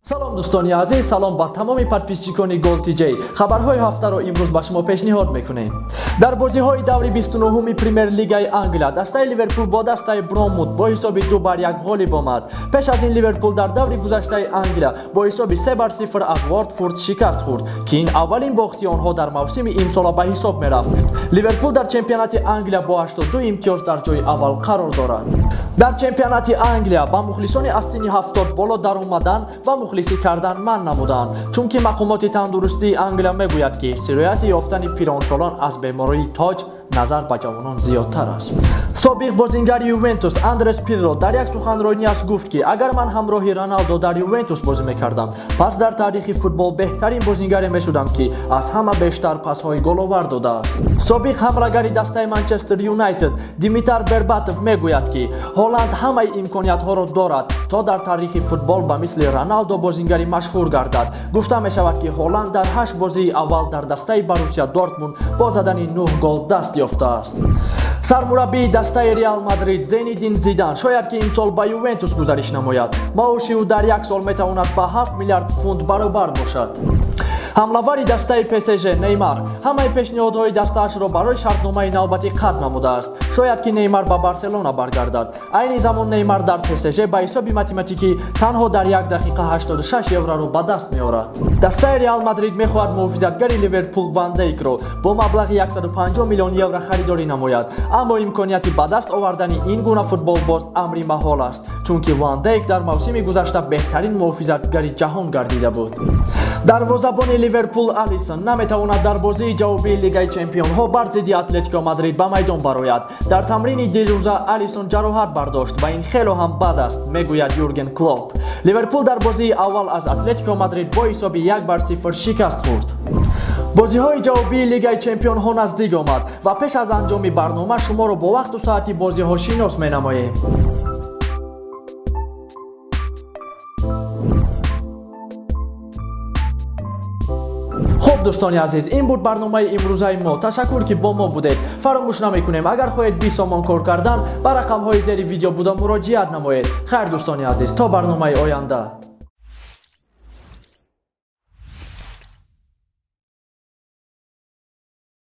سلام دوستان عزیز، سلام با تمام подписчикони گل تی جی. خبرهای هفته رو امروز با شما پیشنهاد میکنیم. در بازی‌های دوری 29 پریمیر لیگای انگلیس دسته لیورپول با دسته برنموت با حساب 2-1 غالب آمد. پیش از این لیورپول در دوری گذشته انگلیس با حساب 3-0 از واتفورد شکست خورد که این اولین باخت آنها در موسم امسال به حساب میرفت. لیورپول در چمپیونات انگلیس با 82 امتیاز در جای اول قرار دارد. در چمپیونات انگلیس با مخلصان از سن 70 بالا در اومدن و مخلصی کردن من نمودند، چون که مقامات تندرستی انگلیس میگوید که سرایت یافتن پیرانسالان از بیماری تاج نظر به جوانان زیادتر است. سابق بازیگر یوونتوس اندرس پیرلو در یک سخنرانیش گفت که اگر من همراه رونالدو در یوونتوس بازی میکردم پس در تاریخ فوتبال بهترین بازیگر میشدم که از همه بیشتر پاسهای گل آورد داده است. سابق حمله‌گر دسته منچستر یونایتد دیمیتر برباتوف میگوید که هلند همه امکانیت ها را دارد تا در تاریخ فوتبال به مثل رونالدو بازیگری مشهور گردد. گفته می شود که هلند در 8 بازی اول در دسته بروسیا دورتموند با زدن 9 گل دست یافته است. سرمربی دسته ریال مادرید زینیدین زیدان شاید که امسال با یوونتوس گزارش نماید. معاش او در یک سال میتواند به 7 میلیارد پوند برابر باشد. حمله‌ور دسته پی اس ژی نیمار همه پیشنهادهای دسته‌اش را برای شرطنامه نوبتی قطع نموده است. شاید که نیمار به بارسلونا برگردد. عین زمان نیمار در پی اس ژی با حساب متماتیکی تنها در 1 دقیقه 86 یورو را به دست می‌آورد. دسته ریال مادرید می‌خواهد محافظتگر لیورپول وان دیک را با مبلغ 150 میلیون یورو خریداری نماید، اما امکانیت به دست آوردن این گونه فوتبال باز امری محال است، چون که وان دیک در موسم گذشته بهترین محافظتگر جهان گردیده بود. دروازه‌بان لیورپول الیسون نمیتواند در بازی جوابی لیگ چمپیون‌ها بر ضد اتلتیکو مادرید به میدان برآید. در تمرین دیروزه الیسون جراحت برداشت و این خیلی هم بد است، میگوید یورگن کلوپ. لیورپول در بازی اول از اتلتیکو مادرید با حساب 1-0 شکست خورد. بازی‌های جوابی لیگ چمپیون‌ها نزدیک آمد و پیش از انجام برنامه شما را با وقت و ساعت بازی‌ها شناس می‌نماییم. خب دوستان عزیز، این بود برنامه امروزه ما. تشکر که با ما بودید. فراموش نمی‌کنیم اگر خواهید بی سامان کار کردن به رقم‌های زیر ویدیو بوده مراجعت نمایید. خیر دوستان عزیز، تا برنامه آینده.